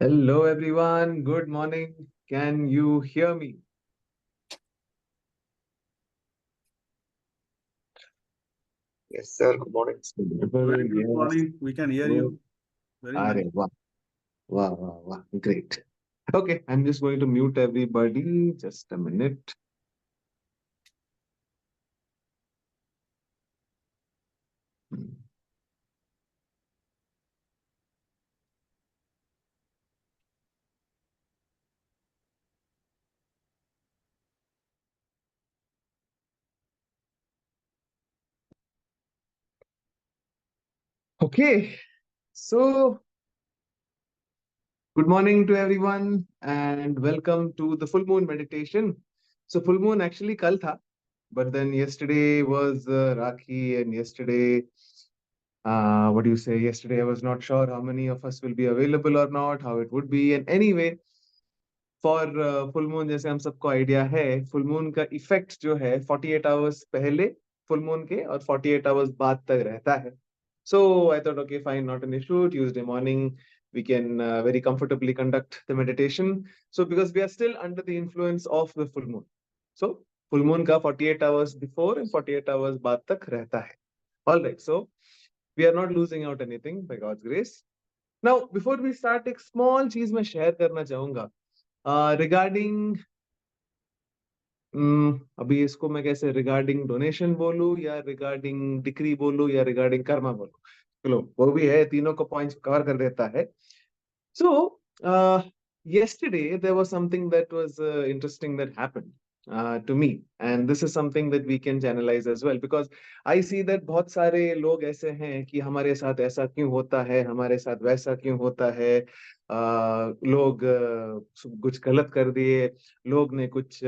Hello, everyone. Good morning. Can you hear me? Yes, sir. Good morning. Beautiful. Good Yes. morning. We can hear Good. you very Are nice. wow, wow, wow, wow. Great. Okay, I'm just going to mute everybody. Just a minute. Hmm. Okay. So, good morning to everyone and welcome to the full moon meditation. So, full moon actually kal tha, but then yesterday was Rakhi, and yesterday what do you say? Yesterday, I was not sure how many of us will be available or not, how it would be. And anyway, for full moon जैसे हम सबको idea है, full moon का effect जो है 48 hours पहले full moon के और 48 आवर्स बाद तक रहता है. So I thought, okay, fine, not an issue. Tuesday morning, we can very comfortably conduct the meditation. So because we are still under the influence of the full moon. So full moon का 48 hours before and 48 hours बाद तक रहता है. All right. So we are not losing out anything by God's grace. Now, before we start, एक small चीज मैं share करना चाहूंगा रिगार्डिंग अभी इसको मैं कैसे रिगार्डिंग डोनेशन बोलूं या रिगार्डिंग डिक्री बोलूं या रिगार्डिंग कर्मा बोलूं. चलो वो भी है, तीनों को पॉइंट्स कवर कर देता है. सो yesterday there was something that was interesting that happened to me, and this is something that we can channelize as well, because I see that बहुत सारे लोग ऐसे हैं कि हमारे साथ ऐसा क्यों होता है, हमारे साथ वैसा क्यों होता है. लोग कुछ गलत कर दिए, लोग ने कुछ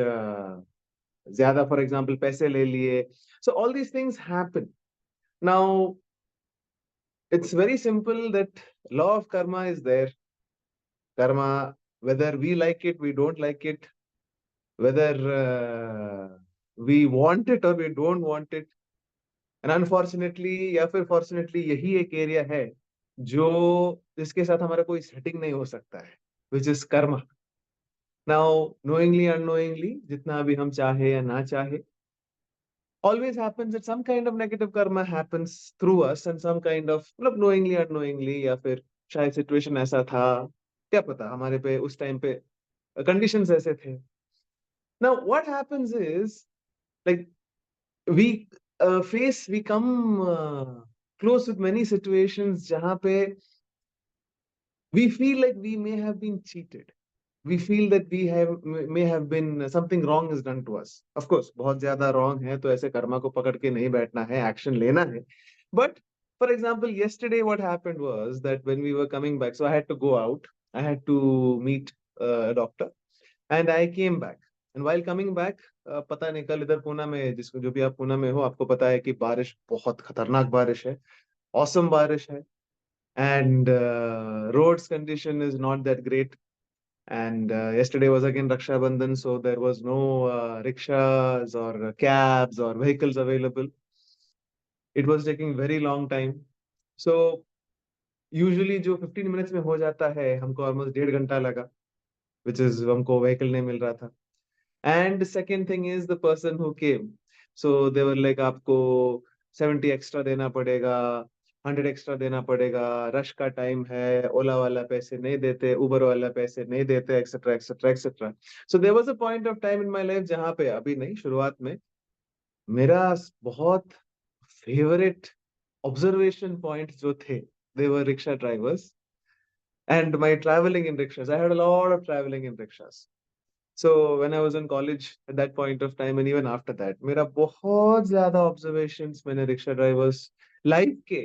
ज्यादा फॉर एग्जांपल पैसे ले लिए. So all these things happen. Now it's very simple that law of karma is there. Karma, whether we like it, we don't like it, whether we want it or we don't want it. And unfortunately या फिर fortunately यही एक area है जो जिसके साथ हमारा कोई सेटिंग नहीं हो सकता है, which is karma. Now, knowingly, unknowingly, जितना भी हम चाहे या ना चाहे, always happens that some kind of negative karma happens through us, and some kind of मतलब knowingly unknowingly या फिर शायद सिचुएशन ऐसा था, क्या पता हमारे पे उस टाइम पे कंडीशंस ऐसे थे. Now, what happens is, like, we we come close with many situations जहाँ पे we feel like we may have been cheated. We feel that we may have been something wrong is done to us. Of course, बहुत ज्यादा wrong है तो ऐसे कर्मा को पकड़ के नहीं बैठना है, action लेना है. But for example, yesterday what happened was that when we were coming back, so I had to go out, I had to meet a doctor, and I came back. And while coming back, पता नहीं कल इधर पूना में, जिसको जो भी आप पूना में हो आपको पता है कि बारिश बहुत खतरनाक बारिश है, औसम बारिश है. And roads condition is not that great. And yesterday was again Raksha Bandhan, so there was no rickshaws or cabs or vehicles available. It was taking very long time. So usually जो 15 minutes में हो जाता है, हमको almost 1.5 घंटा लगा, which is हमको vehicle नहीं मिल रहा था. And the second thing is the person who came. So they were like, आपको 70 extra देना पड़ेगा, 100 extra देना पड़ेगा, रश का टाइम है, ओला वाला पैसे नहीं देते, उबर वाला पैसे नहीं देते, etcetera etcetera etcetera. So there was a point of time in my life जहाँ पे, अभी नहीं, शुरुआत में मेरा बहुत फेवरेट ऑब्जर्वेशन पॉइंट जो थे, they were rickshaw drivers and my traveling in rickshaws. I had a lot of traveling in rickshaws. So when I was in college at that point of time and even after that, मेरा बहुत ज्यादा observations मैंने rickshaw drivers life के,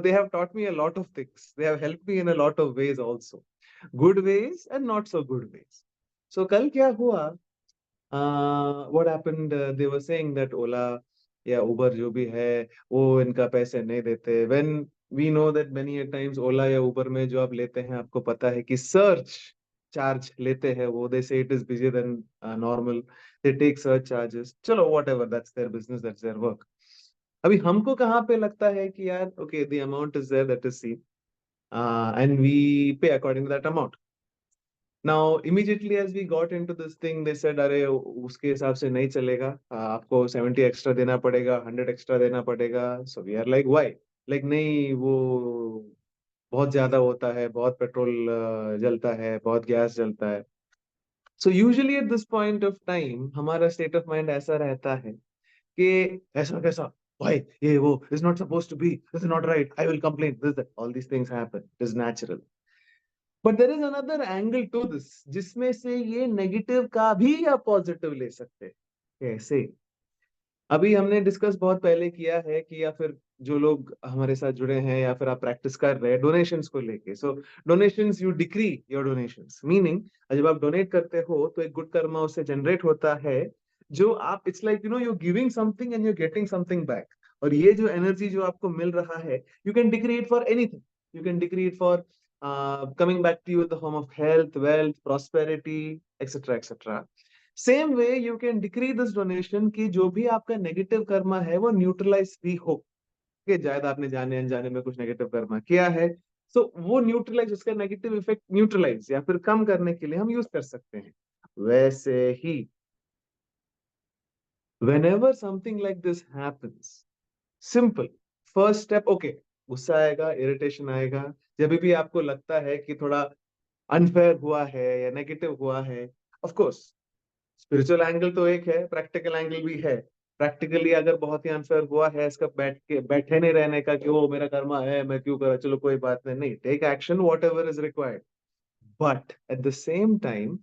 they have taught me a lot of things. They have helped me in a lot of ways also, good ways and not so good ways. So कल क्या हुआ? What happened? They were saying that Ola या Uber जो भी है वो इनका पैसे नहीं देते. When we know that many a times Ola या Uber में जो आप लेते हैं, आपको पता है कि search charge लेते हैं वो. They say it is busier than normal. They take search charges. चलो whatever, that's their business, that's their work. अभी हमको कहाँ पे लगता है कि यार okay, the amount is there, that is seen, and we pay according to that amount. Now, immediately as we got into this thing, they said, अरे उसके हिसाब से नहीं चलेगा, आपको 70 एक्स्ट्रा देना पड़ेगा, 100 एक्स्ट्रा देना पड़ेगा. So we are like, why? Like नहीं, वो बहुत ज्यादा होता है, बहुत पेट्रोल जलता है, बहुत गैस जलता है. So usually at this point of time, हमारा state of mind ऐसा रहता है कि ऐसा कैसा, भाई ये वो, is not supposed to be, this is not right, I will complain, this that. All these things happen, it is natural. But there is another angle to this, जिसमें से ये नेगेटिव का भी आप पॉजिटिव ले सकते हैं. कैसे? अभी हमने डिस्कस बहुत पहले किया है कि, या फिर जो लोग हमारे साथ जुड़े हैं या फिर आप प्रैक्टिस कर रहे हैं डोनेशंस को लेके. So donations, you decree your donations, meaning जब आप डोनेट करते हो तो एक गुड कर्मा उससे जनरेट होता है, जो आप, it's like you giving something and you getting something back. और ये जो एनर्जी जो आपको मिल रहा है, you can decree it for anything. You can decree it for coming back to you in the form of health, wealth, prosperity, etc., etc. Same way you can decree this donation की जो भी आपका negative Karma है वो neutralise भी हो. कि शायद आपने जाने अनजाने में कुछ नेगेटिव कर्मा किया है, सो वो न्यूट्रलाइज, उसका नेगेटिव इफेक्ट न्यूट्रलाइज या फिर कम करने के लिए हम यूज कर सकते हैं. वैसे ही whenever something like this happens, simple first step, okay, गुस्सा आएगा, इरिटेशन आएगा, जब भी आपको लगता है कि थोड़ा अनफेयर हुआ है या नेगेटिव हुआ है, ऑफ कोर्स स्पिरिचुअल एंगल तो एक है, प्रैक्टिकल एंगल भी है. प्रैक्टिकली अगर बहुत ही अनफेयर हुआ है, इसका बैठे नहीं रहने का कि वो मेरा कर्मा है, मैं क्यों करा, चलो कोई बात नहीं. नहीं, take action whatever is required. But at the same time,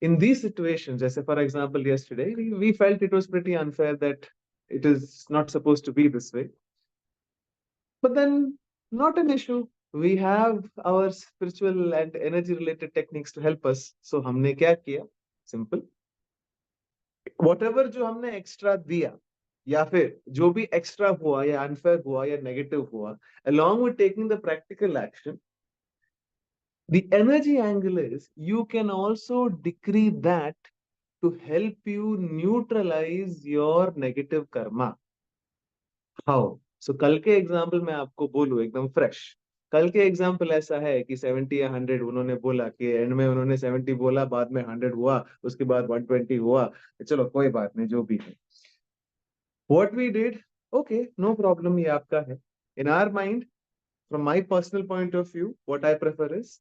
in these situations, जैसे for example yesterday, we felt it was pretty unfair that it is not supposed to be this way. But then, not an issue. We have our spiritual and energy related techniques to help us. So हमने क्या किया? Simple. Whatever जो हमने extra दिया, या फिर जो भी एक्स्ट्रा हुआ या अनफेयर हुआ या नेगेटिव हुआ, along with taking the practical action, the energy angle is you can also decree that to help you neutralize your negative karma. How? So कल के एग्जाम्पल मैं आपको बोलूं एकदम फ्रेश. कल के एग्जाम्पल ऐसा है कि 70 या 100 उन्होंने बोला, कि एंड में उन्होंने 70 बोला, बाद में 100 हुआ, उसके बाद 120 हुआ. चलो कोई बात नहीं, जो भी है. What we did, okay, no problem, ये आपका है. In our mind, from my personal point of view, what I prefer is,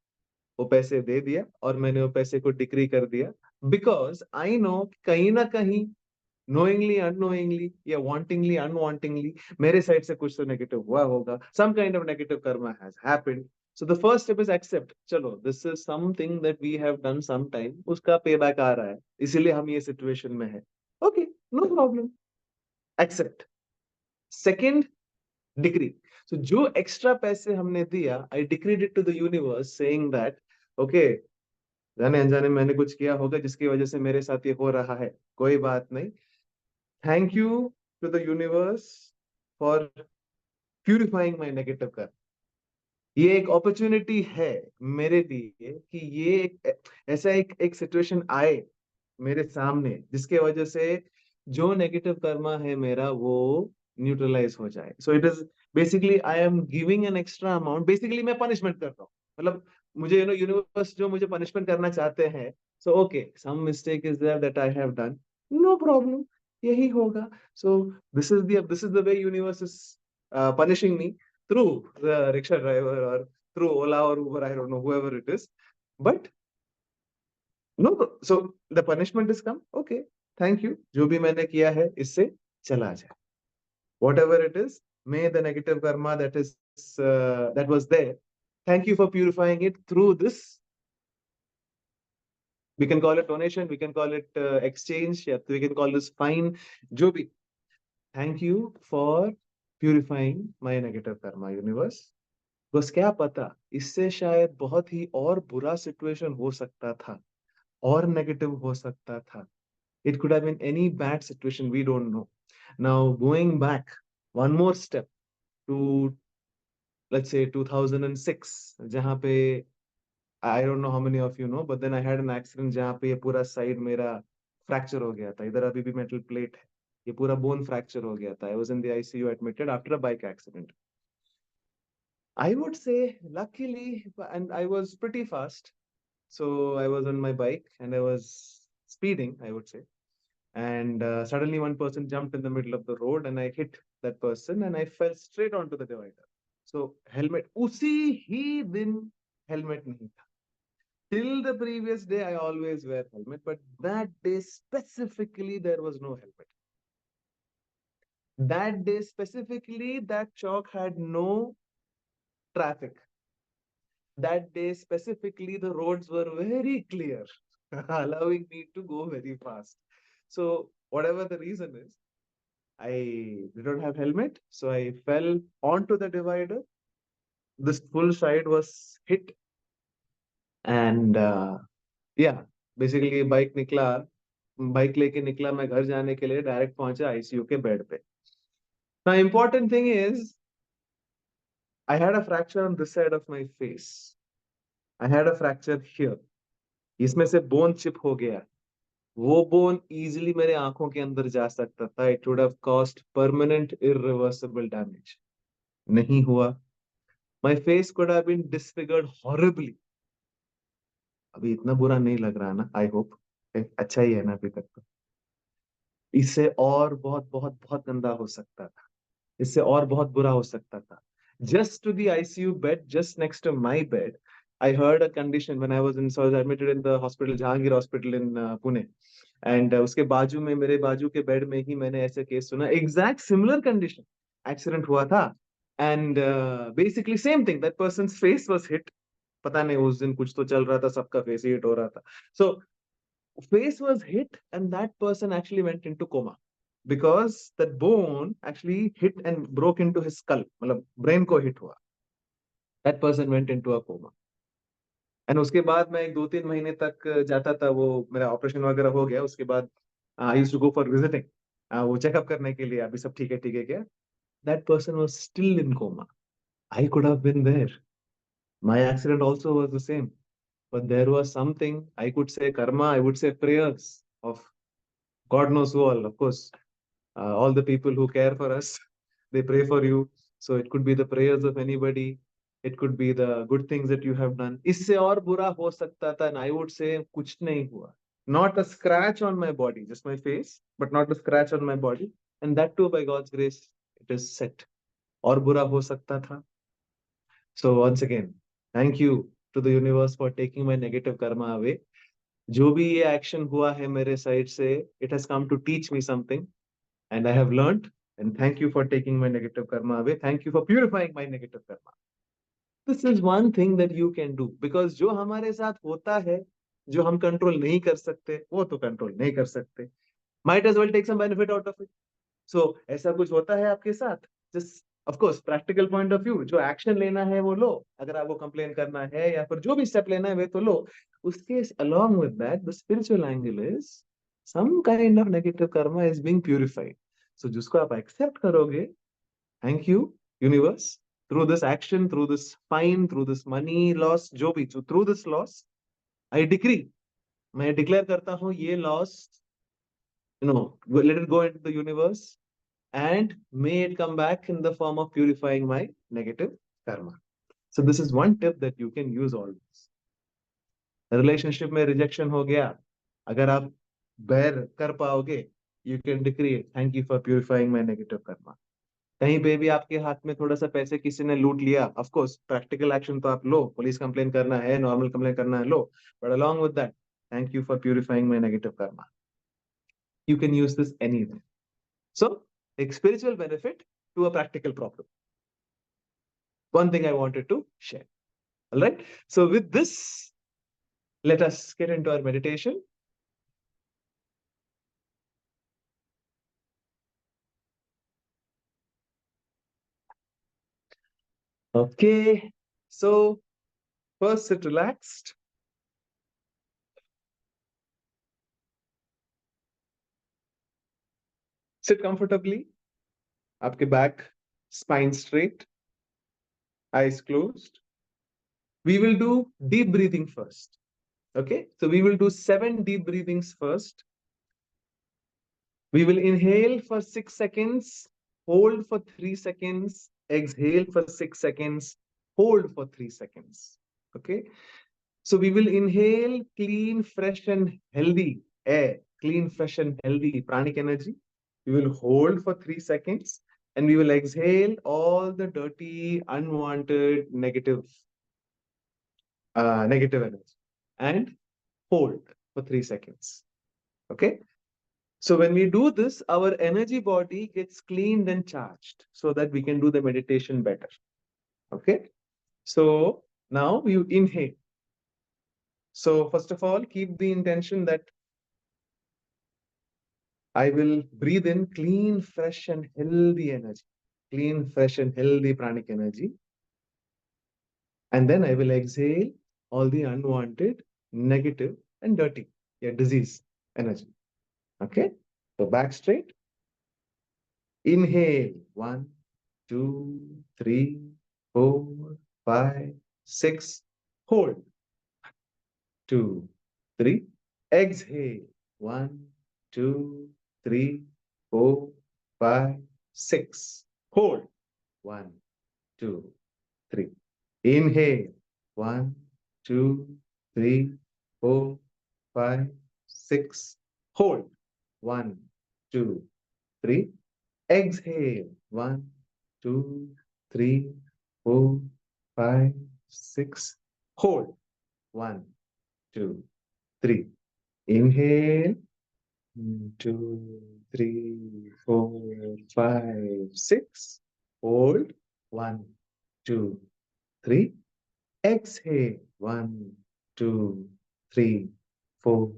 वो पैसे दे दिया और मैंने वो पैसे को डिक्री कर दिया, बिकॉज आई नो कहीं ना कहीं, knowingly unknowingly या wantingly unwantingly, मेरे साइड से कुछ तो नेगेटिव हुआ होगा. some kind of negative karma has happened. So the first step is accept. चलो, this is something that we have done sometime, उसका payback आ रहा है, इसीलिए हम ये situation में है. Okay, no problem, accept. Second, decree. So जो extra पैसे हमने दिया, I decreed it to the universe saying that, okay, जाने अनजाने मैंने कुछ किया होगा जिसकी वजह से मेरे साथ ये हो रहा है, कोई बात नहीं. Thank you to the universe for purifying my negative karma. ये एक अपॉर्चुनिटी है मेरे लिए कि ये ऐसा एक सिचुएशन आए मेरे सामने जिसके वजह से जो नेगेटिव कर्मा है मेरा वो न्यूट्रलाइज हो जाए. So it is basically I am giving an extra amount. Basically मैं पनिशमेंट कर रहा हूँ, मतलब मुझे यूनिवर्स जो मुझे पनिशमेंट करना चाहते हैं, so okay, some mistake is there that I have done, no problem, यही होगा. So this is the way universe is punishing me through the rickshaw driver or through Ola or Uber, I don't know, whoever it is. But no, so the punishment is come. Okay, thank you. जो भी मैंने किया है इससे चला जाए. Whatever it is, may the negative karma that was there, thank you for purifying it through this. We can call it donation, we can call it exchange, yeah, we can call this fine. जो भी, thank you for purifying my negative karma, universe. बस क्या पता, इससे शायद बहुत ही और बुरा सिचुएशन हो सकता था, और नेगेटिव हो सकता था. It could have been any bad situation, we don't know. Now going back one more step to, let's say 2006, जहाँ पे, I don't know how many of you know, but then I had an accident जहाँ पे ये पूरा side मेरा fracture हो गया था. इधर अभी भी मेटल प्लेट है, ये पूरा बोन फ्रैक्चर हो गया था. I was in the ICU admitted after a bike accident. I would say luckily, and I was pretty fast. So I was on my bike and I was speeding, I would say. And suddenly one person jumped in the middle of the road and I hit that person and I fell straight onto the divider. So helmet, उसी ही दिन helmet नहीं था. Till the previous day, I always wear helmet, but that day specifically, there was no helmet. That day specifically, that chalk had no traffic. That day specifically, the roads were very clear, allowing me to go very fast. So whatever the reason is, I didn't have helmet, so I fell onto the divider. This full side was hit, and yeah, basically bike लेके निकला मैं घर जाने के लिए direct पहुंचा ICU के bed पे. Now important thing is I had a fracture on this side of my face. I had a fracture here. इसमें से बोन चिप हो गया. वो बोन इजीली मेरे आंखों के अंदर जा सकता था. It would have caused permanent irreversible damage. नहीं हुआ. My face could have been disfigured horribly. अभी इतना बुरा नहीं लग रहा ना. I hope अच्छा ही है ना अभी तक तो. इससे और बहुत बहुत बहुत गंदा हो सकता था. इससे और बहुत बुरा हो सकता था. Just to the ICU bed, just next to my bed, I heard a condition when I was admitted in the hospital, Jahangir Hospital in Pune. And उसके बाजू में मेरे बाजू के बेड में ही मैंने ऐसे केस सुना. Exact similar condition. Accident हुआ था. And basically same thing. That person's face was hit. पता नहीं उस दिन कुछ तो चल रहा था, सबका face hit हो रहा था. So face was hit and that person actually went into coma. Because that bone actually hit and broke into his skull. मतलब brain को hit हुआ. That person went into a coma. And उसके बाद मैं 2-3 महीने तक जाता था. वो मेरा ऑपरेशन वगैरह हो गया. उसके बाद I used to go for visiting. वो चेकअप करने के लिए अभी सब ठीक है क्या. That person was still in coma. I could have been there. My accident also was the same. But there was something, I could say karma, I would say prayers of God knows who all, of course. All the people who care for us, they pray for you. So it could be the prayers of anybody. It could be the good things that you have done. इससे और बुरा हो सकता था, and I would say कुछ नहीं हुआ. Not a scratch on my body, just my face, but not a scratch on my body. And that too, by God's grace, it is set. और बुरा हो सकता था. So once again, thank you to the universe for taking my negative karma away. जो भी ये action हुआ है मेरे side से, it has come to teach me something. And I have learned, and thank you for taking my negative karma away. Thank you for purifying my negative karma. This is one thing that you can do, because जो हमारे साथ होता है, जो हम control नहीं कर सकते, वो तो कंट्रोल नहीं कर सकते. Might as well take some benefit out of it. So ऐसा कुछ होता है आपके साथ, just of course practical point of view, जो एक्शन लेना है वो लो. अगर आपको कंप्लेन करना है या फिर जो भी स्टेप लेना है वे तो लो. उसके along with that, the spiritual angle is some kind of negative karma is being purified. So जिसको आप accept करोगे, thank you universe, through this action, through this fine, through this money loss, जो भी, so through this loss, I decree, मैं declare करता हूँ ये loss, let it go into the universe and may it come back in the form of purifying my negative karma. So this is one tip that you can use always. Relationship में rejection हो गया, अगर आप bear कर पाओगे, you can decree, thank you for purifying my negative karma. कहीं पे भी आपके हाथ में थोड़ा सा पैसे किसी ने लूट लिया, ऑफ कोर्स प्रैक्टिकल एक्शन तो आप लो. पुलिस कंप्लेन करना है, नॉर्मल कंप्लेन करना है, लो. But along with that, thank you for purifying my negative karma. You can use this anywhere. So एक spiritual benefit to a practical problem. One thing I wanted to share. All right. So with this, let us get into our meditation. Okay. So first sit relaxed. Sit comfortably. आपके back, spine straight, eyes closed. We will do deep breathing first. Okay, so we will do 7 deep breathings first. We will inhale for 6 seconds, hold for 3 seconds, exhale for 6 seconds, hold for 3 seconds. Okay, So we will inhale clean, fresh, and healthy air, clean, fresh, and healthy pranic energy. We will hold for 3 seconds and we will exhale all the dirty, unwanted, negative energy and hold for 3 seconds. Okay. So when we do this, our energy body gets cleaned and charged so that we can do the meditation better. Okay. So now you inhale. So first of all, keep the intention that I will breathe in clean, fresh, and healthy energy, clean, fresh, and healthy pranic energy. And then I will exhale all the unwanted, negative, and dirty, yeah, disease energy. Okay. So back straight. Inhale. 1, 2, 3, 4, 5, 6. Hold. 2, 3. Exhale. 1, 2, 3, 4, 5, 6. Hold. 1, 2, 3. Inhale. 1, 2, 3, 4, 5, 6. Hold. 1, 2, 3. Exhale. 1, 2, 3, 4, 5, 6. Hold. 1, 2, 3. Inhale. 2, 3, 4, 5, 6. Hold. 1, 2, 3. Exhale. 1, 2, 3, 4,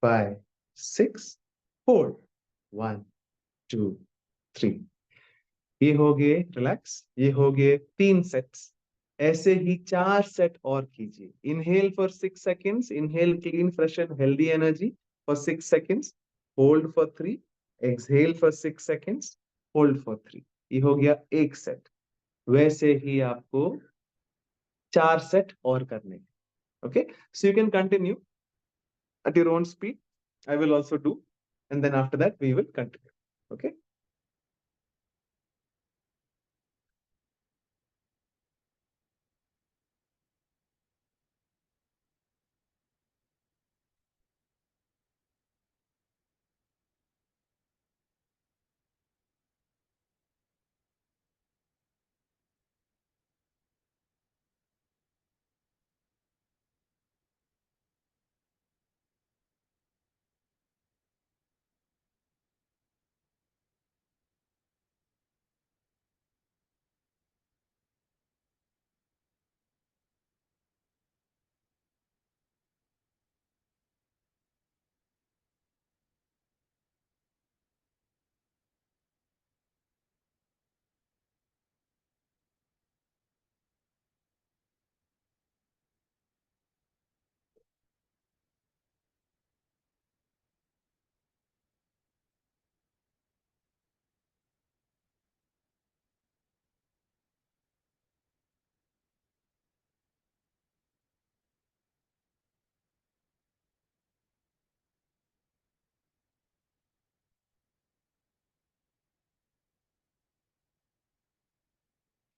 5, 6. Hold. 1, 2, 3. ये हो गए relax, ये हो गए 3 sets. ऐसे ही 4 set और कीजिए। Inhale for 6 seconds, inhale clean fresh and healthy energy for 6 seconds, hold for 3, exhale for 6 seconds, hold for 3। ये हो गया 1 सेट। वैसे ही आपको 4 सेट और करने। Okay, so you can continue at your own speed. I will also do, and then after that we will continue. Okay.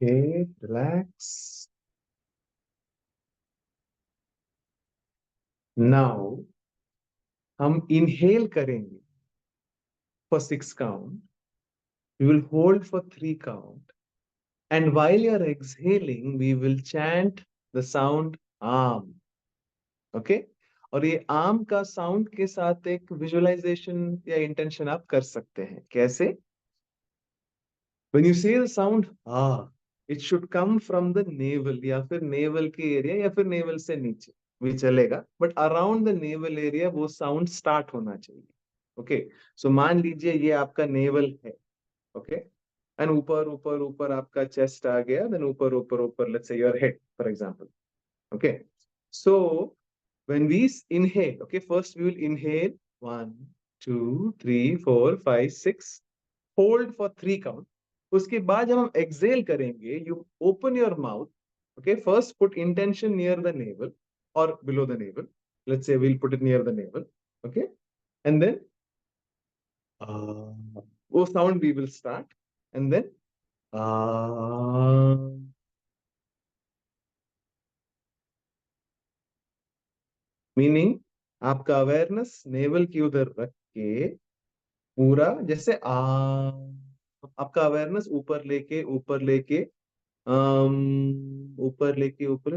Okay, relax. Now हम inhale करेंगे for 6 count. We will hold for 3 count. And while you're exhaling, we will chant the sound arm. Okay? और ये arm का sound के साथ एक visualisation या intention आप कर सकते हैं। कैसे? When you say the sound it should come from the navel, या फिर navel के एरिया या फिर navel से नीचे भी चलेगा, but around the navel area वो साउंड स्टार्ट होना चाहिए। ओके, सो मान लीजिए ये आपका navel है। ओके, एंड ऊपर ऊपर ऊपर आपका चेस्ट आ गया, देन ऊपर ऊपर ऊपर let's say your head for example. Okay, so when we inhale, okay, first we will inhale 1, 2, 3, 4, 5, 6, hold for 3 count. उसके बाद जब हम exhale करेंगे, you open your mouth. Okay, first put intention near the navel or below the navel. Let's say we'll put it near the navel. Okay, and then वो sound we will start, and then meaning आपका awareness naval की उधर रख के पूरा जैसे आपका awareness ऊपर लेके ऊपर लेके ऊपर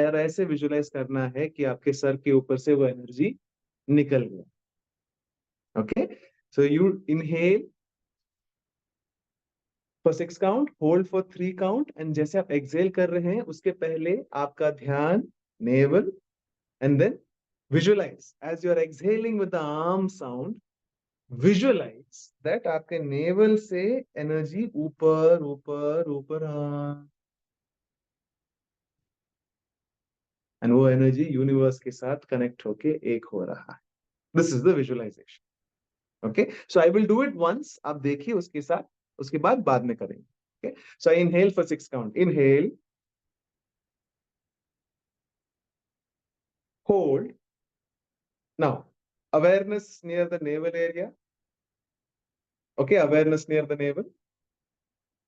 और ऐसे विजुलाइज करना है कि आपके सर के ऊपर से वो एनर्जी निकल गया. Okay, so you inhale for 6 count, hold for 3 count, and जैसे आप एक्सहेल कर रहे हैं उसके पहले आपका ध्यान navel, and then visualise as you are exhaling with the arm sound, visualise that आपके नेवल से एनर्जी ऊपर ऊपर ऊपर एंड वो एनर्जी यूनिवर्स के साथ कनेक्ट होके एक हो रहा है. This is the visualisation. Okay, so I will do it once, आप देखिए उसके साथ, उसके बाद में करेंगे. Okay, so I inhale for 6 count. Inhale, hold. Now, awareness near the navel area. Okay, awareness near the navel.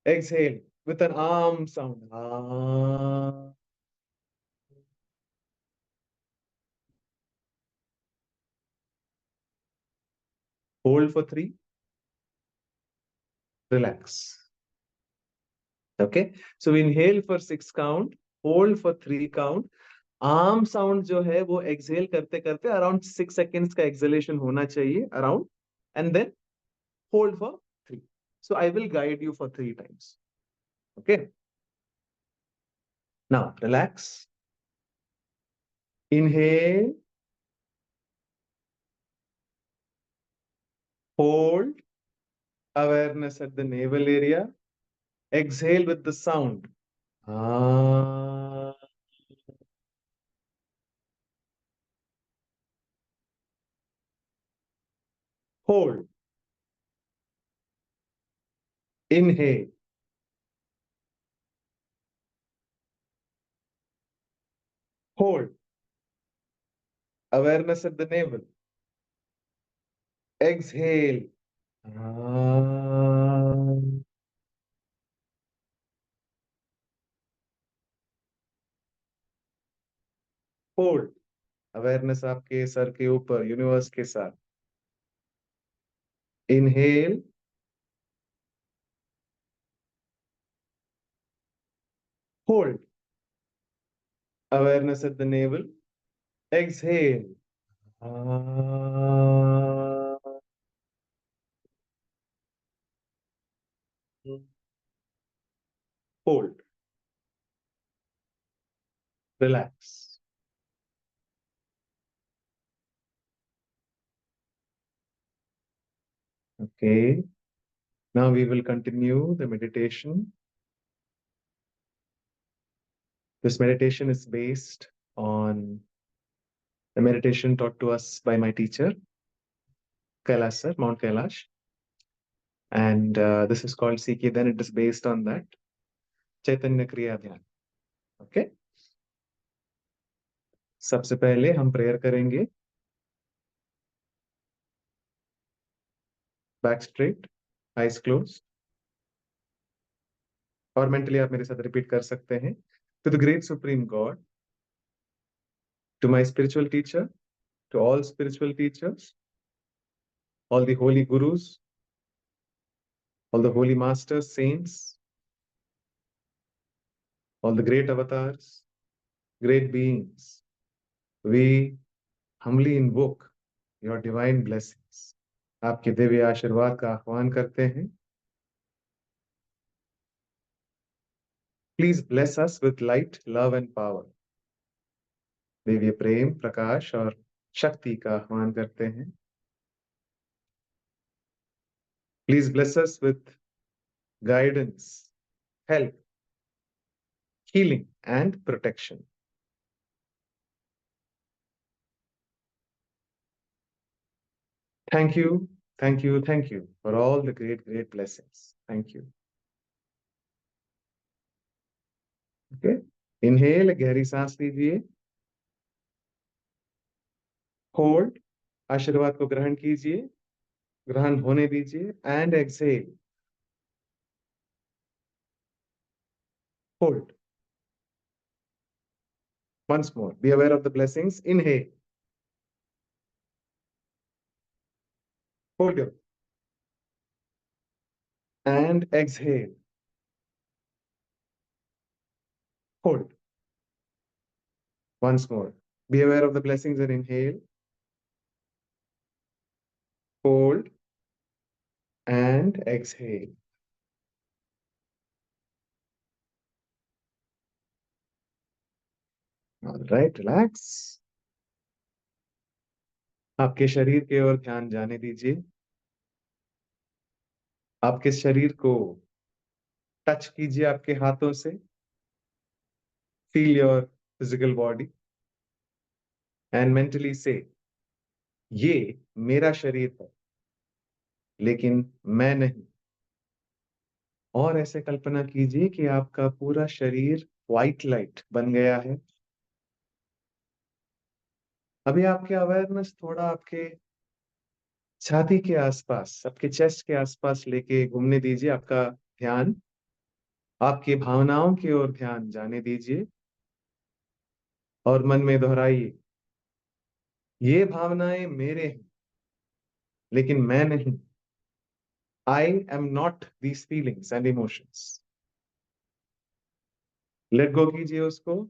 Exhale with an arm sound. Ah. Hold for 3. Relax. Okay, so inhale for 6 count. Hold for 3 count. Arm sound जो है वो exhale करते करते around 6 seconds का exhalation होना चाहिए around, and then hold for 3. So I will guide you for 3 times. Okay, now relax. Inhale, hold, awareness at the navel area. Exhale with the sound. Ah. Hold. Inhale. Hold. Awareness at the navel. Exhale. Ah. Hold. Awareness आपके सर के ऊपर universe के साथ. Inhale. Hold. Awareness at the navel. Exhale. Ah. Hold. Relax. Okay. Now we will continue the meditation. This meditation is based on the meditation taught to us by my teacher, Kailash sir, Mount Kailash. And this is called CK. Then it is based on that, Chaitanya Kriya Dhyan. Okay? सबसे पहले हम prayer करेंगे. Back straight, eyes closed. और mentally आप मेरे साथ repeat कर सकते हैं. To the great supreme God, to my spiritual teacher, to all spiritual teachers, all the holy gurus, all the holy masters, saints, all the great avatars, great beings, we humbly invoke your divine blessings. आपके दिव्य आशीर्वाद का आह्वान करते हैं. Please bless us with light, love and power. Divya प्रेम, प्रकाश और शक्ति का आह्वान करते हैं. Please bless us with guidance, help, healing and protection. Thank you, thank you, thank you for all the great, great blessings. Thank you. Okay. Inhale, गहरी सांस लीजिए. Hold, आशीर्वाद को ग्रहण कीजिए, ग्रहण होने दीजिए, and exhale. Hold. Once more, be aware of the blessings. Inhale. Hold your. And exhale. Hold. Once more. Be aware of the blessings and inhale. Hold. And exhale. All right, relax. आपके शरीर की ओर ध्यान जाने दीजिए. आपके शरीर को टच कीजिए आपके हाथों से. Feel your physical body and mentally say, ये मेरा शरीर है, लेकिन मैं नहीं. और ऐसे कल्पना कीजिए कि आपका पूरा शरीर व्हाइट लाइट बन गया है. अभी आपके अवेयरनेस थोड़ा आपके छाती के आसपास, आपके चेस्ट के आसपास लेके घूमने दीजिए. आपका ध्यान आपकी भावनाओं की ओर ध्यान जाने दीजिए और मन में दोहराइए, ये भावनाएं मेरे हैं, लेकिन मैं नहीं. आई am not these feelings and emotions. Let go कीजिए उसको.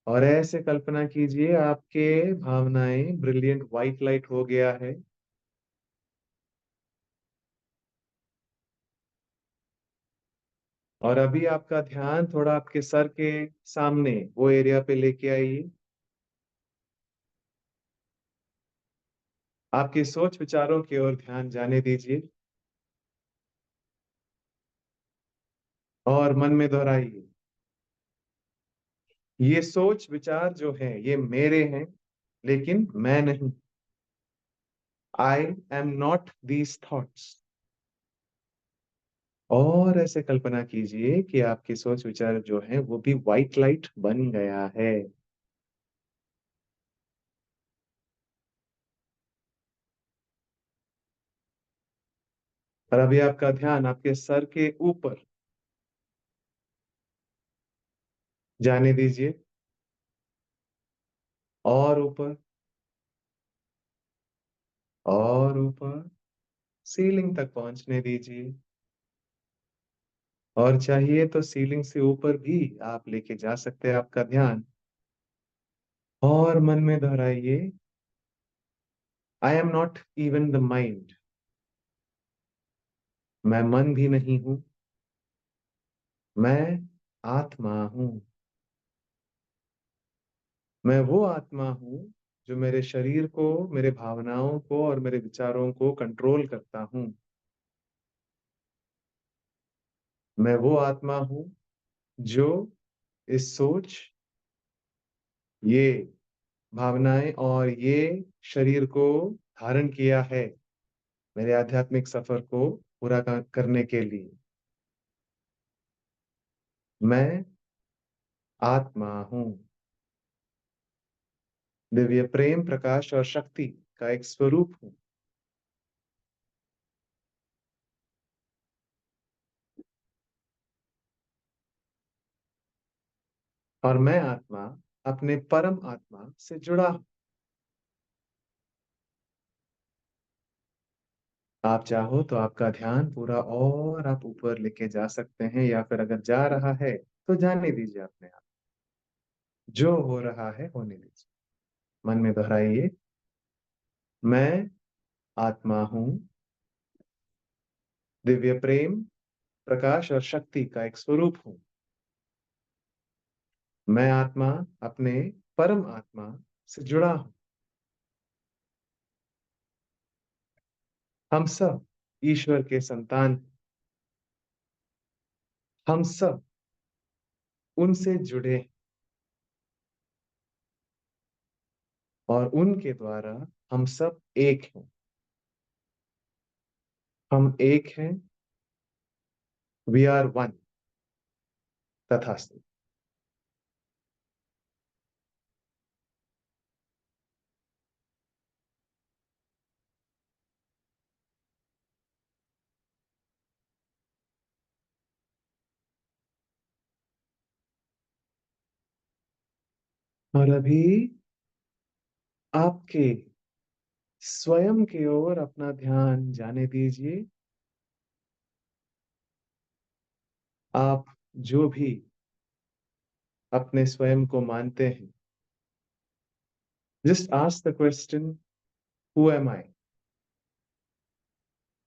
और ऐसे कल्पना कीजिए आपके भावनाएं ब्रिलियंट व्हाइट लाइट हो गया है. और अभी आपका ध्यान थोड़ा आपके सर के सामने वो एरिया पे लेके आइए. आपके सोच विचारों की ओर ध्यान जाने दीजिए और मन में दोहराइए, ये सोच विचार जो है ये मेरे हैं, लेकिन मैं नहीं. आई एम नॉट दीज थॉट्स. और ऐसे कल्पना कीजिए कि आपके सोच विचार जो है वो भी व्हाइट लाइट बन गया है. और अभी आपका ध्यान आपके सर के ऊपर जाने दीजिए और ऊपर और ऊपर सीलिंग तक पहुंचने दीजिए. और चाहिए तो सीलिंग से ऊपर भी आप लेके जा सकते हैं आपका ध्यान. और मन में दोहराइए, I am not even the mind. मैं मन भी नहीं हूं, मैं आत्मा हूं. मैं वो आत्मा हूं जो मेरे शरीर को, मेरे भावनाओं को और मेरे विचारों को कंट्रोल करता हूं. मैं वो आत्मा हूं जो इस सोच, ये भावनाएं और ये शरीर को धारण किया है मेरे आध्यात्मिक सफर को पूरा करने के लिए. मैं आत्मा हूं, दिव्य प्रेम, प्रकाश और शक्ति का एक स्वरूप हूं. और मैं आत्मा अपने परम आत्मा से जुड़ा हूं. आप चाहो तो आपका ध्यान पूरा और आप ऊपर लेके जा सकते हैं, या फिर अगर जा रहा है तो जाने दीजिए अपने आप. जो हो रहा है होने दीजिए. मन में दोहराइए, मैं आत्मा हूं, दिव्य प्रेम, प्रकाश और शक्ति का एक स्वरूप हूं. मैं आत्मा अपने परम आत्मा से जुड़ा हूं. हम सब ईश्वर के संतान हैं. हम सब उनसे जुड़े हैं और उनके द्वारा हम सब एक हैं. हम एक हैं. We are one. तथास्तु. और अभी आपके स्वयं की ओर अपना ध्यान जाने दीजिए। आप जो भी अपने स्वयं को मानते हैं, just ask the question, who am I?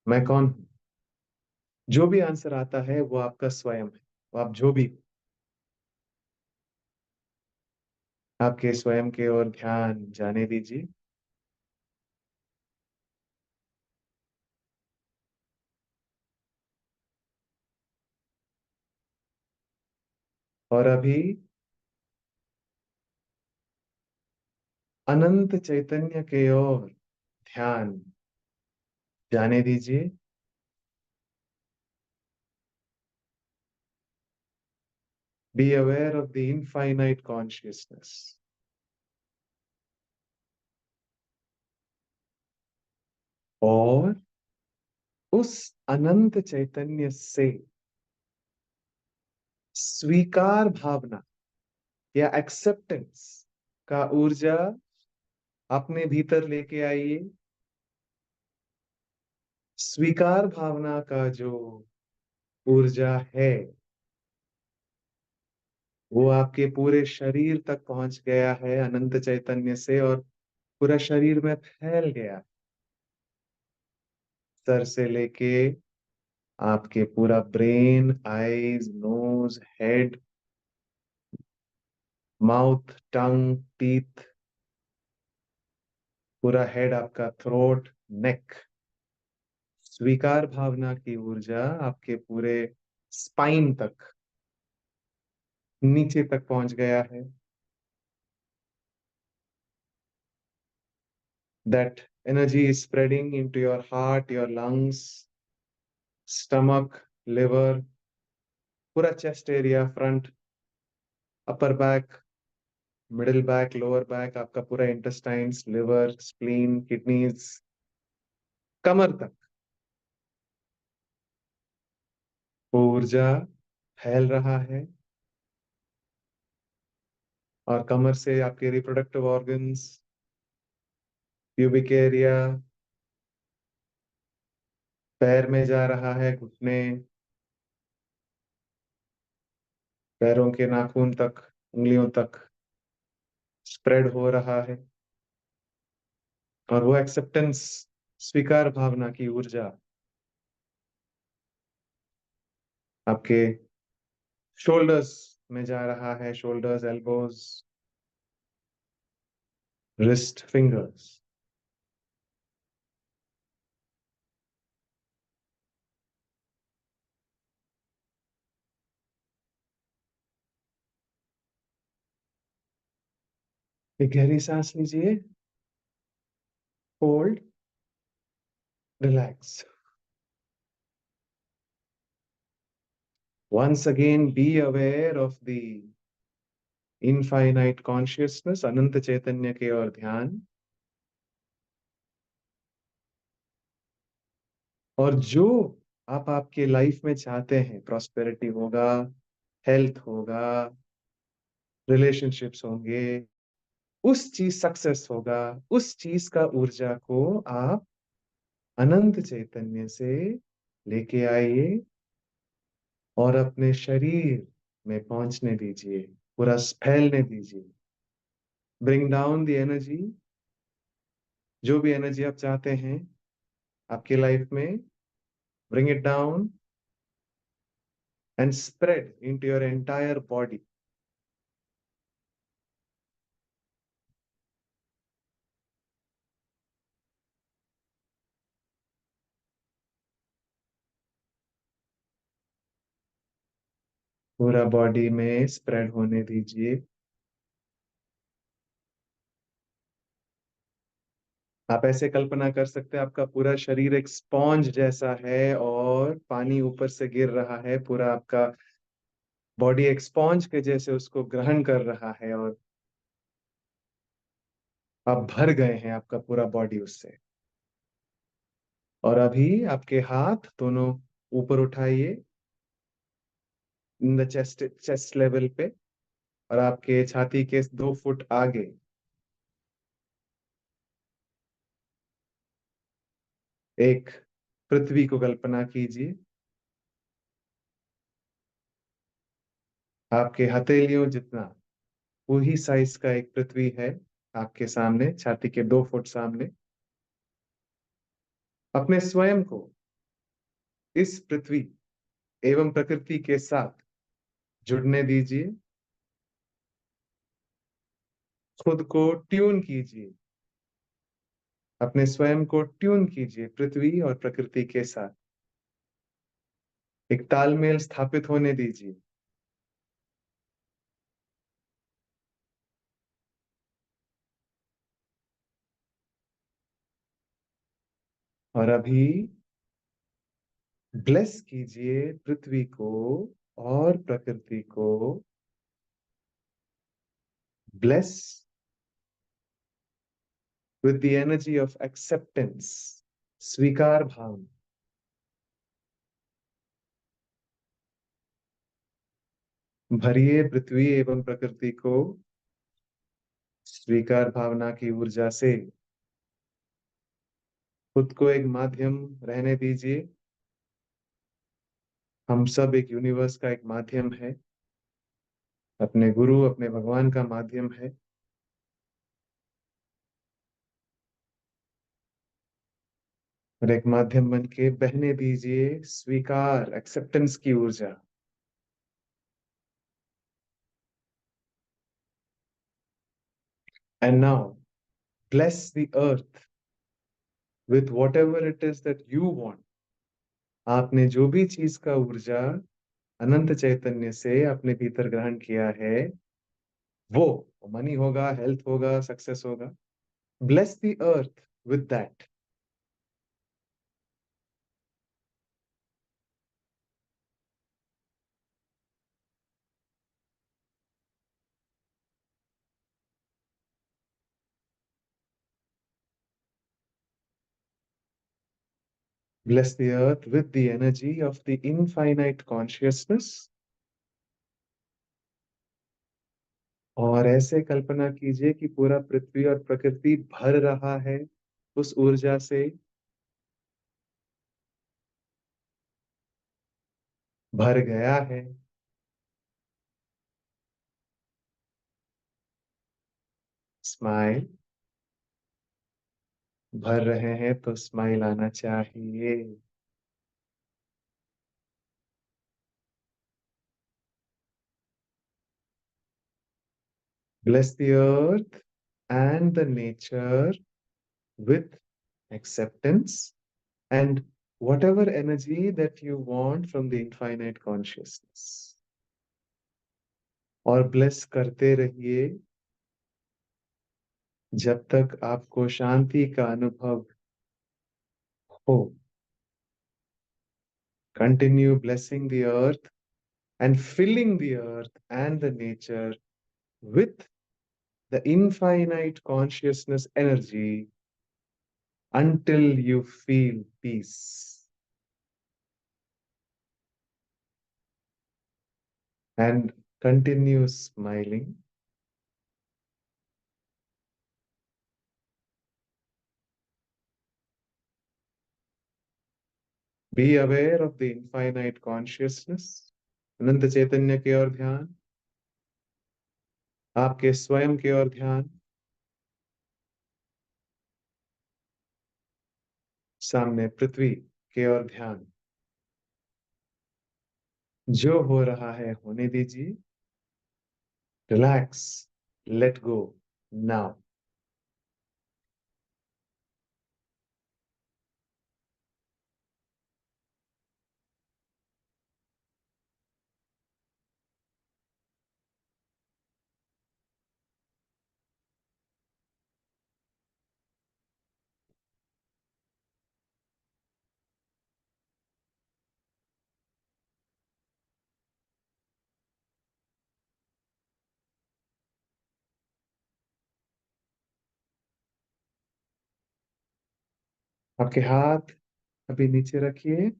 मैं कौन हूं? जो भी आंसर आता है वो आपका स्वयं है। वो आप जो भी, आपके स्वयं के ओर ध्यान जाने दीजिए। और अभी अनंत चैतन्य के ओर ध्यान जाने दीजिए। Be aware of the infinite consciousness. और उस अनंत चैतन्य से स्वीकार भावना या एक्सेप्टेंस का ऊर्जा अपने भीतर लेके आइए। स्वीकार भावना का जो ऊर्जा है वो आपके पूरे शरीर तक पहुंच गया है अनंत चैतन्य से, और पूरा शरीर में फैल गया। सर से लेके आपके पूरा brain, eyes, nose, head, mouth, tongue, teeth, पूरा हेड आपका, थ्रोट, नेक। स्वीकार भावना की ऊर्जा आपके पूरे स्पाइन तक, नीचे तक पहुंच गया है। That energy is spreading into your heart, your lungs, stomach, liver, पूरा chest area, front, upper back, middle back, lower back, आपका पूरा इंटेस्टाइन्स, लिवर, स्प्लीन, किडनीज, कमर तक ऊर्जा फैल रहा है। और कमर से आपके रिप्रोडक्टिव ऑर्गन्स, प्यूबिक एरिया, पैर में जा रहा है, घुटने, पैरों के नाखून तक, उंगलियों तक स्प्रेड हो रहा है। और वो एक्सेप्टेंस, स्वीकार भावना की ऊर्जा आपके शोल्डर्स में जा रहा है, शोल्डर्स, एल्बोज, रिस्ट, फिंगर्स। एक गहरी सांस लीजिए, hold, relax. Once again, be aware of the infinite consciousness, अनंत चैतन्य के ओर ध्यान। और जो आप आपके लाइफ में चाहते हैं, प्रॉस्पेरिटी होगा, हेल्थ होगा, रिलेशनशिप्स होंगे, उस चीज सक्सेस होगा, उस चीज का ऊर्जा को आप अनंत चैतन्य से लेके आइए और अपने शरीर में पहुंचने दीजिए, पूरा फैलने दीजिए। ब्रिंग डाउन द एनर्जी, जो भी एनर्जी आप चाहते हैं आपकी लाइफ में, bring it down and spread into your entire body. पूरा बॉडी में स्प्रेड होने दीजिए। आप ऐसे कल्पना कर सकते हैं आपका पूरा शरीर एक स्पॉन्ज जैसा है और पानी ऊपर से गिर रहा है, पूरा आपका बॉडी एक स्पॉन्ज के जैसे उसको ग्रहण कर रहा है, और आप भर गए हैं, आपका पूरा बॉडी उससे। और अभी आपके हाथ दोनों ऊपर उठाइए, in the chest, chest level पे, और आपके छाती के 2 फुट आगे एक पृथ्वी को कल्पना कीजिए। आपके हथेलियों जितना वही साइज का एक पृथ्वी है आपके सामने, छाती के 2 फुट सामने। अपने स्वयं को इस पृथ्वी एवं प्रकृति के साथ जुड़ने दीजिए। खुद को ट्यून कीजिए, अपने स्वयं को ट्यून कीजिए पृथ्वी और प्रकृति के साथ। एक तालमेल स्थापित होने दीजिए। और अभी ब्लेस कीजिए पृथ्वी को और प्रकृति को। Bless with the energy of acceptance, स्वीकार भाव। भरिए पृथ्वी एवं प्रकृति को स्वीकार भावना की ऊर्जा से। खुद को एक माध्यम रहने दीजिए। हम सब एक यूनिवर्स का एक माध्यम है, अपने गुरु अपने भगवान का माध्यम है। और एक माध्यम बन के बहने दीजिए स्वीकार, एक्सेप्टेंस की ऊर्जा। And now bless the earth with whatever it is that you want। आपने जो भी चीज का ऊर्जा अनंत चैतन्य से अपने भीतर ग्रहण किया है, वो मनी होगा, हेल्थ होगा, सक्सेस होगा। Bless the earth with that. Bless the earth with the energy of the infinite consciousness। और ऐसे कल्पना कीजिए कि पूरा पृथ्वी और प्रकृति भर रहा है उस ऊर्जा से, भर गया है। स्माइल। भर रहे हैं तो स्माइल आना चाहिए। Bless the earth and the nature with acceptance and whatever energy that you want from the infinite consciousness। और ब्लेस करते रहिए जब तक आपको शांति का अनुभव हो। Continue blessing the earth and filling the earth and the nature with the infinite consciousness energy until you feel peace, and continue smiling। Be aware of the infinite consciousness। अनंत चैतन्य की ओर ध्यान, आपके स्वयं की ओर ध्यान। सामने पृथ्वी की ओर ध्यान। जो हो रहा है होने दीजिए। Relax, let go now. आपके हाथ अभी नीचे रखिए।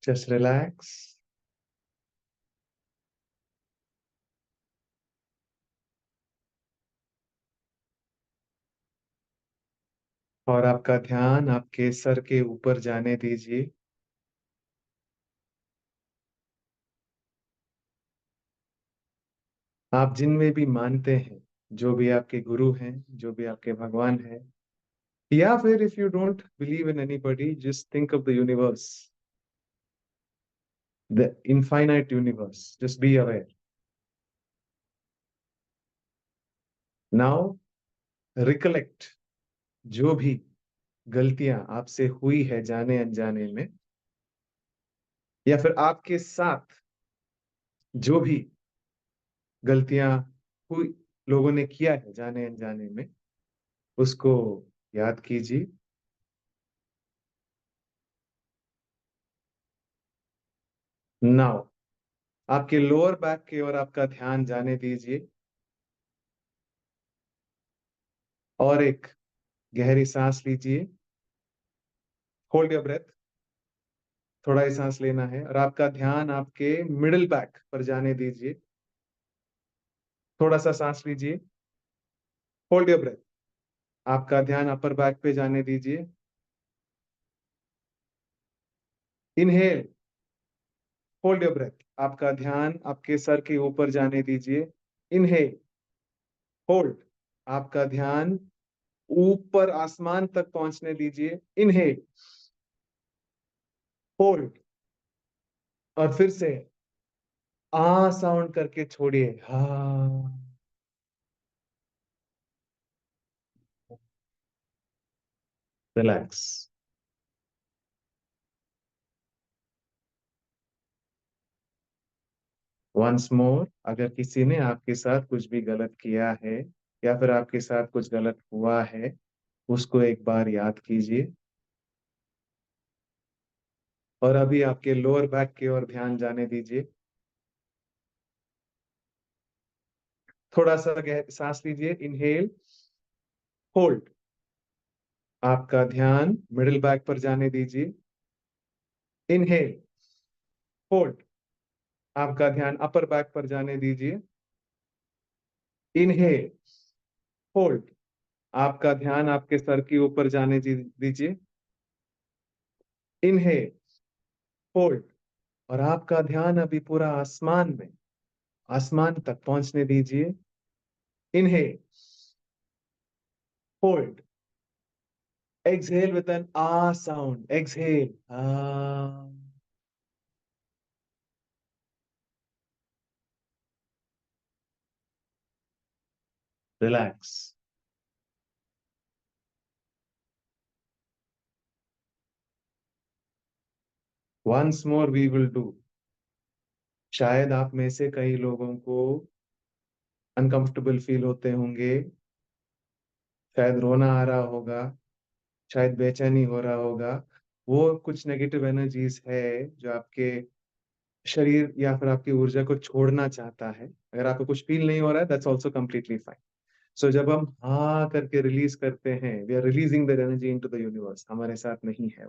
Just relax. और आपका ध्यान आपके सर के ऊपर जाने दीजिए। आप जिनमें भी मानते हैं, जो भी आपके गुरु हैं, जो भी आपके भगवान हैं, या फिर if you don't believe in anybody, just think of the universe, the infinite universe, just be aware. Now recollect जो भी गलतियां आपसे हुई है जाने अनजाने में, या फिर आपके साथ जो भी गलतियां हुई, लोगों ने किया है जाने अनजाने में, उसको याद कीजिए। नाउ आपके लोअर बैक की ओर आपका ध्यान जाने दीजिए और एक गहरी सांस लीजिए। Hold your breath. थोड़ा ही सांस लेना है और आपका ध्यान आपके मिडिल बैक पर जाने दीजिए। थोड़ा सा सांस लीजिए। Hold your breath. आपका ध्यान अपर बैक पे जाने दीजिए। इनहेल। Hold your breath. आपका ध्यान आपके सर के ऊपर जाने दीजिए। इनहेल। होल्ड। आपका ध्यान ऊपर आसमान तक पहुंचने दीजिए। इनहेल। होल्ड। और फिर से आ साउंड करके छोड़िए। हा। रिलैक्स। वंस मोर, अगर किसी ने आपके साथ कुछ भी गलत किया है या फिर आपके साथ कुछ गलत हुआ है, उसको एक बार याद कीजिए। और अभी आपके लोअर बैक की ओर ध्यान जाने दीजिए। थोड़ा सा गहरी सांस लीजिए। इनहेल। होल्ड। आपका ध्यान मिडिल बैक पर जाने दीजिए। इनहेल। होल्ड। आपका ध्यान अपर बैक पर जाने दीजिए। इनहेल। होल्ड। आपका ध्यान आपके सर के ऊपर जाने दीजिए। इनहेल। होल्ड। और आपका ध्यान अभी पूरा आसमान में, आसमान तक पहुंचने दीजिए। Inhale. Hold. Exhale with an ah sound. Exhale. Relax. Once more we will do. शायद आप में से कई लोगों को अनकंफर्टेबल फील होते होंगे, शायद रोना आ रहा होगा, शायद बेचैनी हो रहा होगा। वो कुछ नेगेटिव एनर्जीज है जो आपके शरीर या फिर आपकी ऊर्जा को छोड़ना चाहता है। अगर आपको कुछ फील नहीं हो रहा है, दैट्स ऑल्सो कम्प्लीटली फाइन। सो जब हम हाँ करके रिलीज करते हैं, we are releasing the energy into the universe. हमारे साथ नहीं है।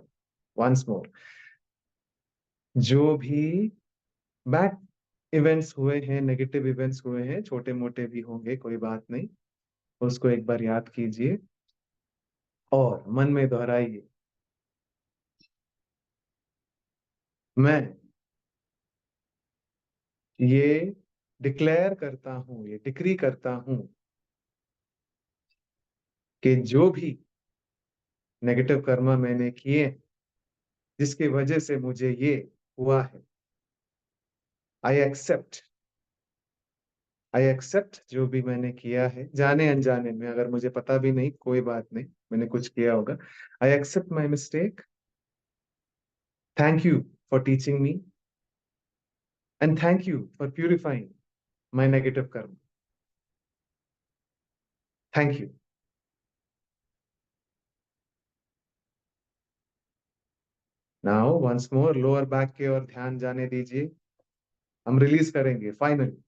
वंस मोर, जो भी बैड इवेंट्स हुए हैं, नेगेटिव इवेंट्स हुए हैं, छोटे मोटे भी होंगे, कोई बात नहीं, उसको एक बार याद कीजिए और मन में दोहराइए, मैं ये डिक्लेयर करता हूं, ये डिक्री करता हूं कि जो भी नेगेटिव कर्म मैंने किए, जिसकी वजह से मुझे ये हुआ है, आई एक्सेप्ट, आई एक्सेप्ट जो भी मैंने किया है जाने अनजाने में। अगर मुझे पता भी नहीं, कोई बात नहीं, मैंने कुछ किया होगा। I accept my mistake. Thank you for teaching me and thank you for purifying my negative karma. Thank you. Now once more lower back की ओर ध्यान जाने दीजिए। हम रिलीज करेंगे finally.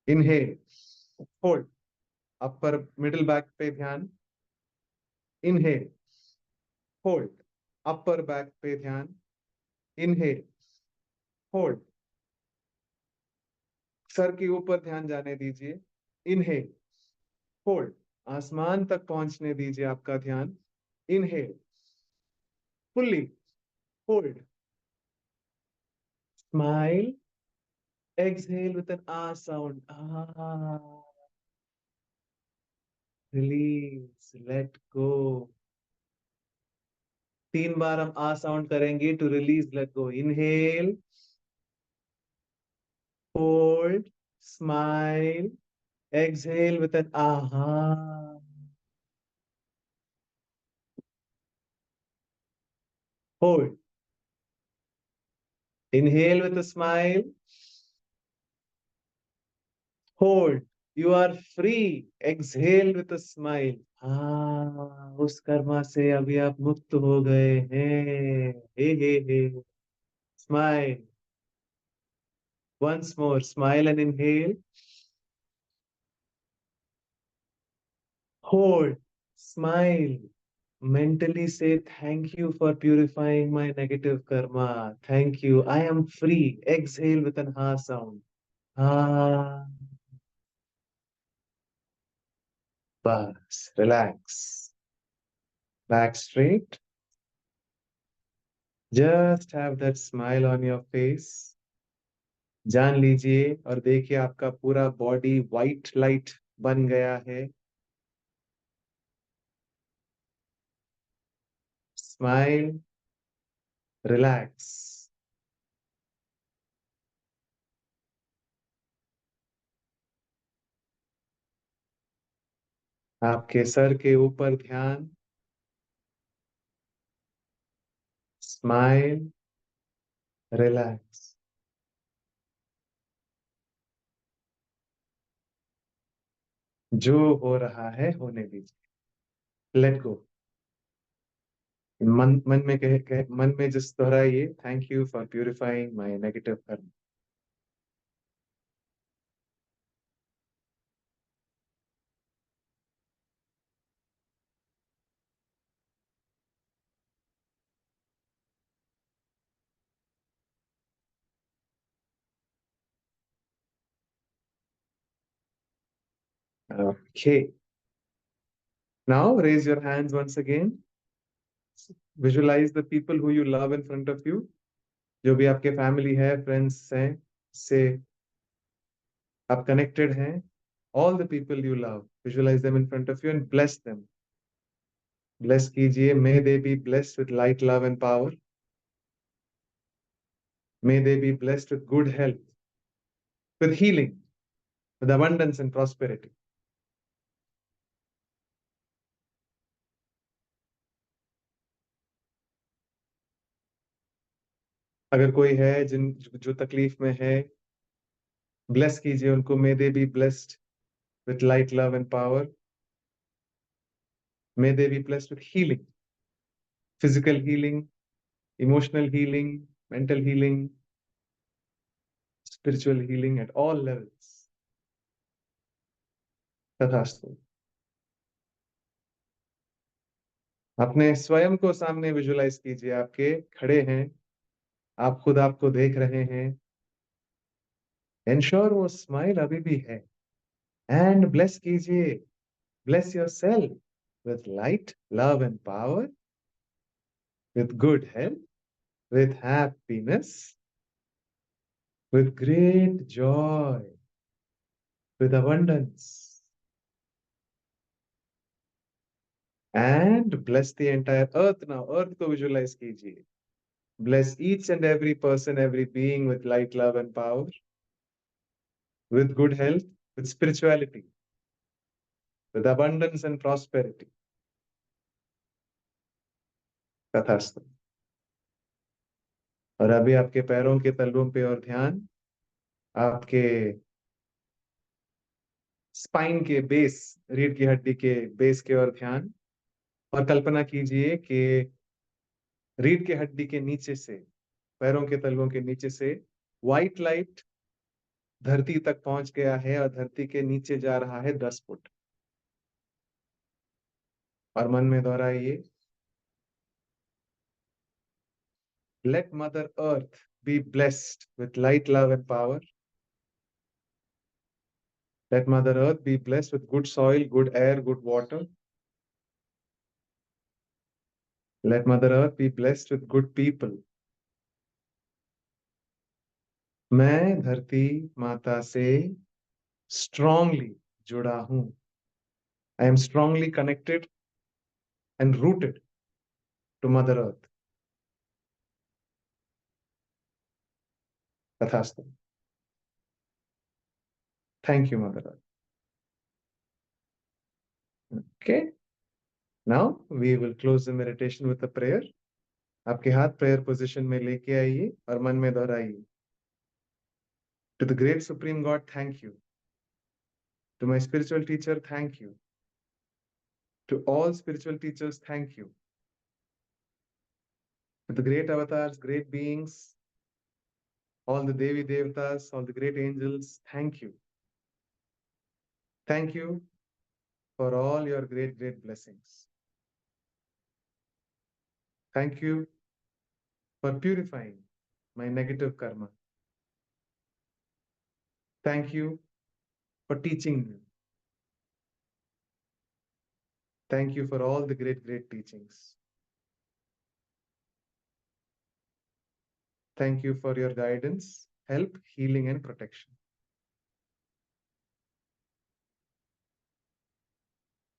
Inhale. Hold. Upper middle back पे ध्यान। Inhale. Hold. अपर back पे ध्यान। इनहेल, होल्ड, सर के ऊपर ध्यान जाने दीजिए, इनहेल, होल्ड, आसमान तक पहुंचने दीजिए आपका ध्यान, inhale, fully, hold, smile, exhale with an ah sound, ah, release, let go. 3 बार हम आ साउंड करेंगे to release let go, inhale, hold, smile, exhale with an aha, hold, inhale with a smile, hold, you are free, exhale with a smile, हाँ उस कर्मा से अभी आप मुक्त हो गए हैं, हे smile, once more, smile and inhale, hold, smile, mentally say thank you for purifying my negative karma, thank you, I am free, exhale with an ha sound, ah, bas, relax, back straight, just have that smile on your face, जान लीजिए और देखिए आपका पूरा body white light बन गया है, smile, relax, आपके सर के ऊपर ध्यान, स्माइल, रिलैक्स, जो हो रहा है होने दीजिए, लेट गो, मन में मन में जिस दोहराइए, thank you for purifying my negative karma, okay, now raise your hands once again, visualise the people who you love in front of you, जो भी आपके फैमिली है, फ्रेंड्स हैं, से आप कनेक्टेड हैं, all the people you love, visualize them in front of you and bless them, bless कीजिए, may they be blessed with light, love and power, may they be blessed with good health, with healing, with abundance and prosperity. अगर कोई है जो तकलीफ में है, bless कीजिए उनको, may they be blessed with light, love and power, may they be blessed with healing, physical healing, emotional healing, mental healing, spiritual healing at all levels. तथास्तु। अपने स्वयं को सामने विजुलाइज कीजिए, आपके खड़े हैं, आप खुद आपको देख रहे हैं, इंश्योर वो स्माइल अभी भी है, एंड ब्लेस कीजिए, bless yourself with light, love and power, with good health, with happiness, with great joy, with abundance, and bless the entire earth now, earth को विजुलाइज कीजिए, bless each and every person, every being with light, love and power, with good health, with spirituality, with abundance and prosperity. तथास्तु। और अभी आपके पैरों के तलवों पे और ध्यान, आपके स्पाइन के बेस, रीढ़ की हड्डी के बेस के और ध्यान, और कल्पना कीजिए कि रीढ़ की हड्डी के नीचे से, पैरों के तलवों के नीचे से व्हाइट लाइट धरती तक पहुंच गया है और धरती के नीचे जा रहा है 10 फुट, और मन में दोहराइए, Let Mother Earth be blessed with light, love, and power. Let Mother Earth be blessed with good soil, good air, good water. Let Mother Earth be blessed with good people. मैं धरती माता से strongly जुड़ा हूं. I am strongly connected and rooted to Mother Earth. Tathastu. Thank you, Mother Earth. Okay. Now we will close the meditation with a prayer. आपके हाथ prayer position में लेके आइए और मन में दोहराइए. To the great Supreme God, thank you. To my spiritual teacher, thank you. To all spiritual teachers, thank you. To the great avatars, great beings, all the Devi Devatas, all the great angels, thank you. Thank you for all your great, great blessings. Thank you for purifying my negative karma. Thank you for teaching me. Thank you for all the great, great teachings. Thank you for your guidance, help, healing, and protection.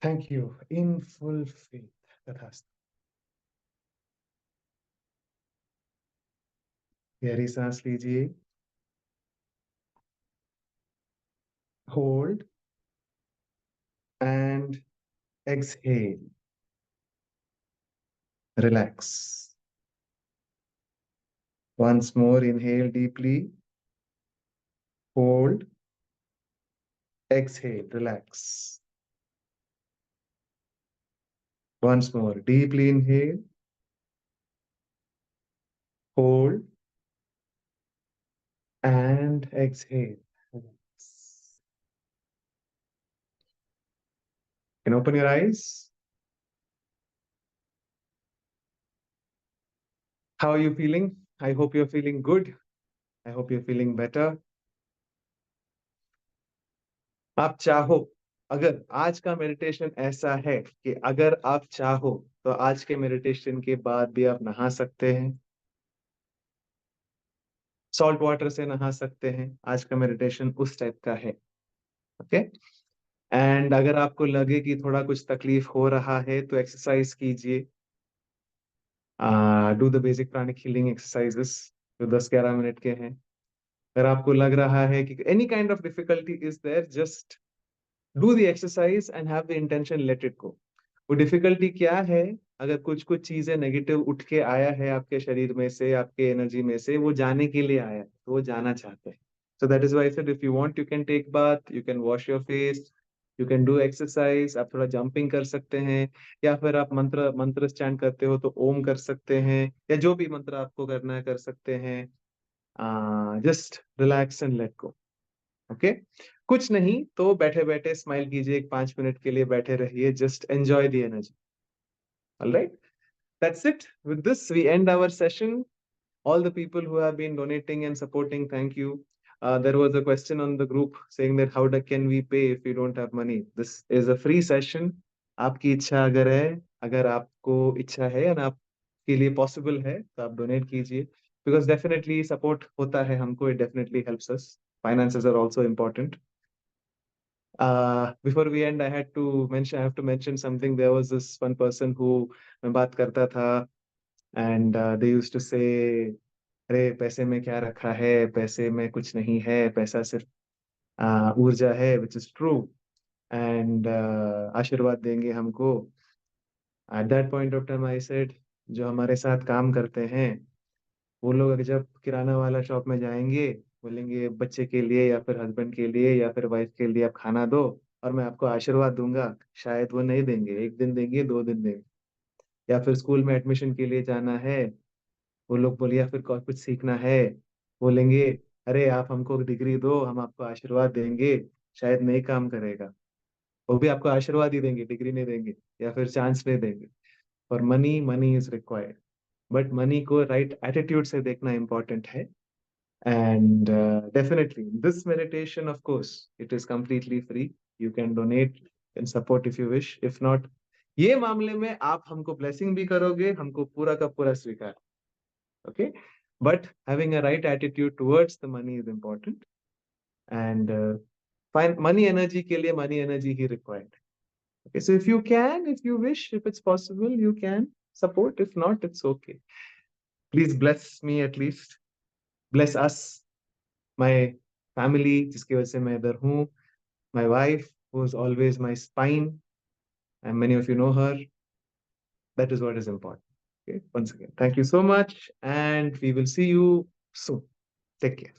Thank you in full faith. Tathastu. गहरी सांस लीजिए. Hold and exhale. Relax. Once more, inhale deeply. Hold. Exhale. Relax. Once more, deeply inhale. Hold. And exhale. Relax. You can open your eyes. How are you feeling? I hope you're feeling good. I hope you're feeling better. आप चाहो, अगर आज का meditation ऐसा है कि अगर आप चाहो तो आज के मेडिटेशन के बाद भी आप नहा सकते हैं, सॉल्ट वाटर से नहा सकते हैं. आज का मेडिटेशन उस टाइप का है. ओके. एंड अगर आपको लगे कि थोड़ा कुछ तकलीफ हो रहा है तो एक्सरसाइज कीजिए. Do the basic pranic healing exercises जो 10-11 मिनट के हैं. अगर आपको लग रहा है कि any kind of difficulty is there, just do the exercise and have the intention, let it go. वो डिफिकल्टी क्या है? अगर कुछ कुछ चीजें नेगेटिव उठ के आया है आपके शरीर में से, आपके एनर्जी में से, वो जाने के लिए आया है, तो वो जाना चाहते हैं. So that is why I said if you want you can take bath, you can wash your face, you can do exercise. आप थोड़ा जंपिंग कर सकते हैं, या फिर आप मंत्र मंत्र स्टैंड करते हो तो ओम कर सकते हैं, या जो भी मंत्र आपको करना है कर सकते हैं. Just relax and let go. Okay. कुछ नहीं तो बैठे बैठे स्माइल कीजिए, एक 5 मिनट के लिए बैठे रहिए. Just enjoy the energy. All right. That's it. With this, we end our session. All the people who have been donating and supporting, thank you. There was a question on the group saying that can we pay if we don't have money? This is a free session. आपकी इच्छा अगर है, अगर आपको इच्छा है और आपके लिए पॉसिबल है तो आप डोनेट कीजिए. बिकॉज डेफिनेटली सपोर्ट होता है हमको. It definitely helps us. Finances are also important. Before we end, I have to mention something. There was this one person who मैं बात करता था, and they used to say, अरे पैसे में क्या रखा है, पैसे में कुछ नहीं है, पैसा सिर्फ ऊर्जा है, which is true. And आशीर्वाद देंगे हमको. At that point of time, I said, जो हमारे साथ काम करते हैं वो लोग अगर जब किराना वाला शॉप में जाएंगे, बोलेंगे बच्चे के लिए या फिर हस्बैंड के लिए या फिर वाइफ के लिए आप खाना दो और मैं आपको आशीर्वाद दूंगा, शायद वो नहीं देंगे. 1 दिन देंगे, 2 दिन देंगे. या फिर स्कूल में एडमिशन के लिए जाना है, वो लोग बोले, या फिर कुछ सीखना है, बोलेंगे अरे आप हमको डिग्री दो, हम आपको आशीर्वाद देंगे. शायद नहीं काम करेगा. वो भी आपको आशीर्वाद ही देंगे, डिग्री नहीं देंगे या फिर चांस नहीं देंगे. For money, money is required. But money को राइट एटीट्यूड से देखना इंपॉर्टेंट है. And definitely, this meditation, of course, it is completely free. You can donate and support if you wish. If not, ये मामले में आप हमको blessing भी करोगे, हमको पूरा का पूरा स्वीकार. Okay? But having a right attitude towards the money is important. And find money energy के लिए money energy he required. Okay, so if you can, if you wish, if it's possible, you can support. If not, it's okay. Please bless me at least. Bless us. My family, जिसकी वजह से मैं इधर हूँ, my wife, who is always my spine, and many of you know her. That is what is important. Okay, once again, thank you so much, and we will see you soon. Take care.